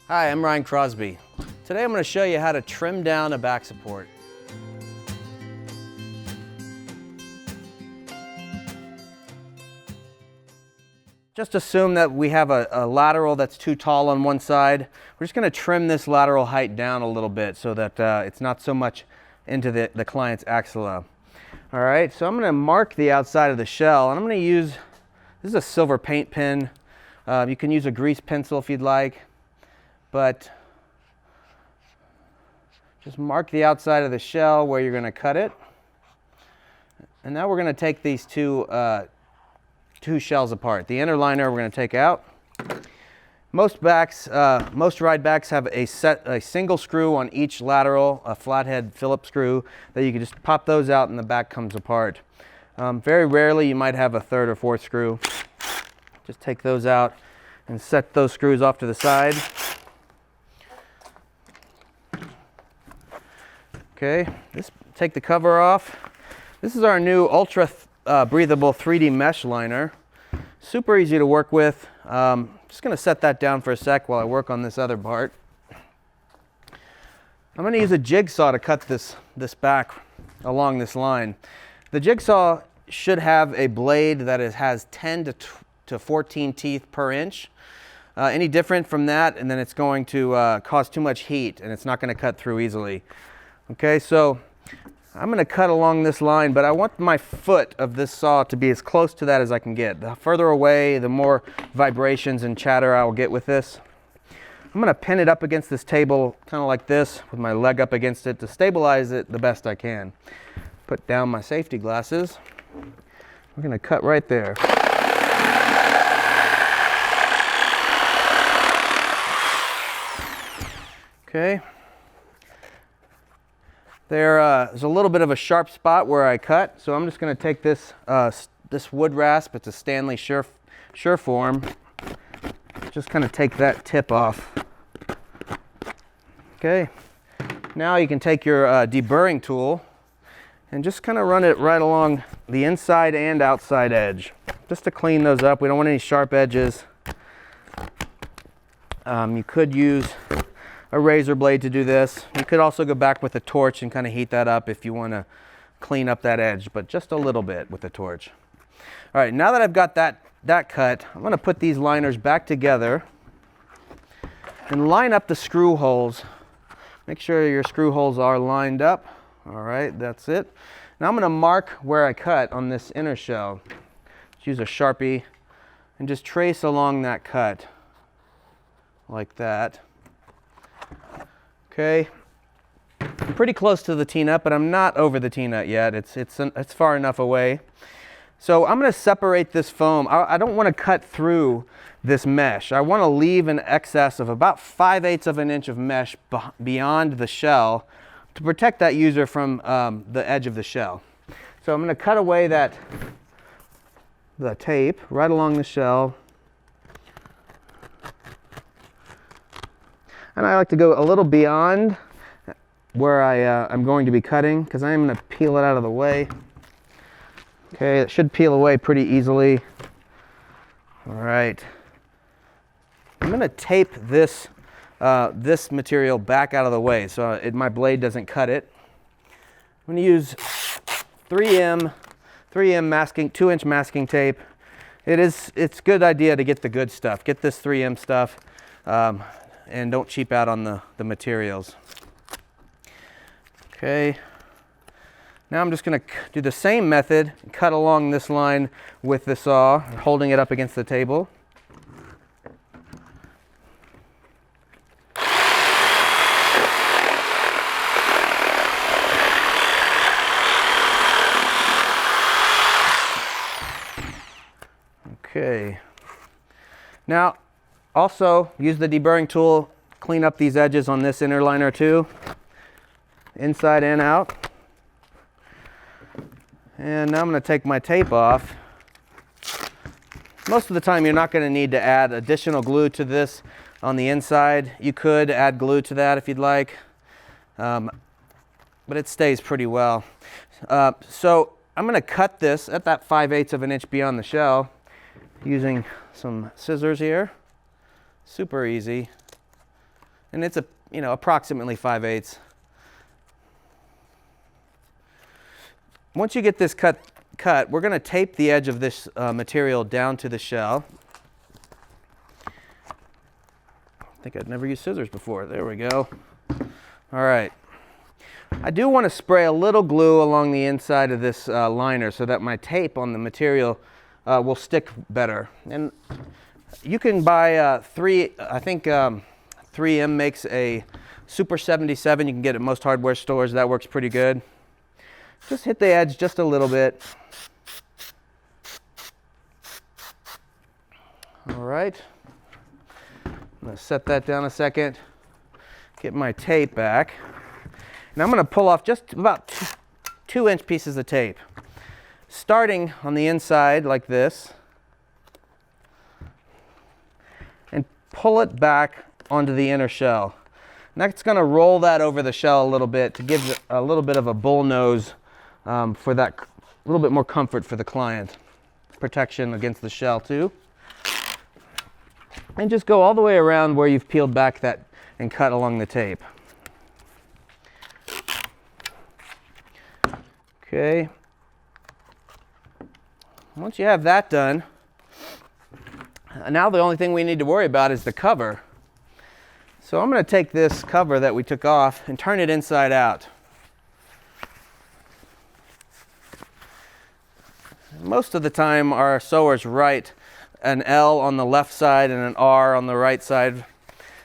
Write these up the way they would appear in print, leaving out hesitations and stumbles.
Hi, I'm Ryan Crosby. Today I'm going to show you how to trim down a back support. Just assume that we have a lateral that's too tall on one side. We're just going to trim this lateral height down a little bit so that it's not so much into the client's axilla. All right, so I'm going to mark the outside of the shell, and I'm going to use, this is a silver paint pen. You can use a grease pencil if you'd like, but just mark the outside of the shell where you're going to cut it. And now we're going to take these two shells apart. The inner liner we're going to take out. Most ride backs have a single screw on each lateral, a flathead Phillips screw that you can just pop those out and the back comes apart. Very rarely you might have a third or fourth screw. Just take those out and set those screws off to the side. Okay, take the cover off. This is our new ultra breathable 3D mesh liner. Super easy to work with. Just going to set that down for a sec while I work on this other part. I'm going to use a jigsaw to cut this back along this line. The jigsaw should have a blade that has 10 to 14 teeth per inch. Any different from that, and then it's going to cause too much heat and it's not going to cut through easily. Okay, so I'm going to cut along this line, but I want my foot of this saw to be as close to that as I can get. The further away, the more vibrations and chatter I will get with this. I'm going to pin it up against this table, kind of like this, with my leg up against it to stabilize it the best I can. Put down my safety glasses. We're going to cut right there. Okay. There's a little bit of a sharp spot where I cut, so I'm just going to take this wood rasp. It's a Stanley Sureform. Just kind of take that tip off. Okay. Now you can take your deburring tool and just kind of run it right along the inside and outside edge, just to clean those up. We don't want any sharp edges. You could use a razor blade to do this. You could also go back with a torch and kind of heat that up if you want to clean up that edge, but just a little bit with the torch. All right, now that I've got that cut, I'm going to put these liners back together and line up the screw holes. Make sure your screw holes are lined up. All right, that's it. Now I'm going to mark where I cut on this inner shell. Just use a Sharpie and just trace along that cut like that. Okay, I'm pretty close to the T-nut, but I'm not over the T-nut yet. It's far enough away. So I'm going to separate this foam. I don't want to cut through this mesh. I want to leave an excess of about 5/8 of an inch of mesh beyond the shell to protect that user from the edge of the shell. So I'm going to cut away the tape right along the shell. And I like to go a little beyond where I'm going to be cutting, because I'm going to peel it out of the way. Okay, it should peel away pretty easily. All right. I'm going to tape this material back out of the way so my blade doesn't cut it. I'm going to use 3M masking, 2-inch masking tape. It's a good idea to get the good stuff. Get this 3M stuff. And don't cheap out on the materials. Okay. Now I'm just going to do the same method, cut along this line with the saw, holding it up against the table. Okay. Now, also, use the deburring tool, clean up these edges on this inner liner too, inside and out. And now I'm going to take my tape off. Most of the time you're not going to need to add additional glue to this on the inside. You could add glue to that if you'd like, but it stays pretty well. So I'm going to cut this at that 5/8 of an inch beyond the shell using some scissors here. Super easy. and it's approximately 5/8. Once you get this cut, we're going to tape the edge of this material down to the shell. I think I'd never used scissors before. There we go. All right. I do want to spray a little glue along the inside of this liner so that my tape on the material will stick better. And you can buy I think 3M makes a Super 77. You can get it at most hardware stores. That works pretty good. Just hit the edge just a little bit. All right. I'm going to set that down a second. Get my tape back. And I'm going to pull off just about 2-inch pieces of tape. Starting on the inside like this. And pull it back onto the inner shell. And that's going to roll that over the shell a little bit to give it a little bit of a bull nose for that, a little bit more comfort for the client. Protection against the shell too. And just go all the way around where you've peeled back that and cut along the tape. Okay. Once you have that done, now the only thing we need to worry about is the cover. So I'm going to take this cover that we took off and turn it inside out. Most of the time our sewers write an L on the left side and an R on the right side.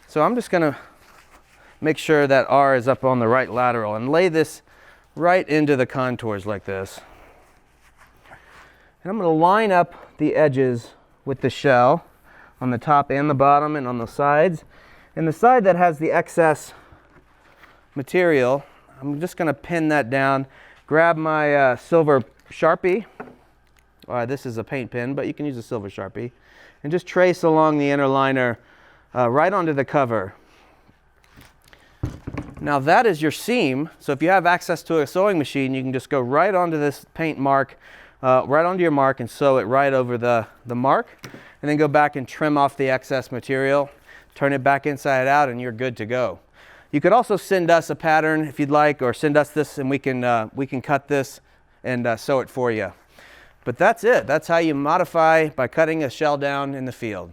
So I'm just going to make sure that R is up on the right lateral and lay this right into the contours like this. And I'm going to line up the edges with the shell on the top and the bottom and on the sides. And the side that has the excess material, I'm just going to pin that down, grab my silver Sharpie. This is a paint pen, but you can use a silver Sharpie. And just trace along the inner liner right onto the cover. Now that is your seam, so if you have access to a sewing machine, you can just go right onto this paint mark, right onto your mark and sew it right over the mark, and then go back and trim off the excess material, turn it back inside out, and you're good to go. You could also send us a pattern if you'd like, or send us this and we can cut this and sew it for you. But that's it. That's how you modify by cutting a shell down in the field.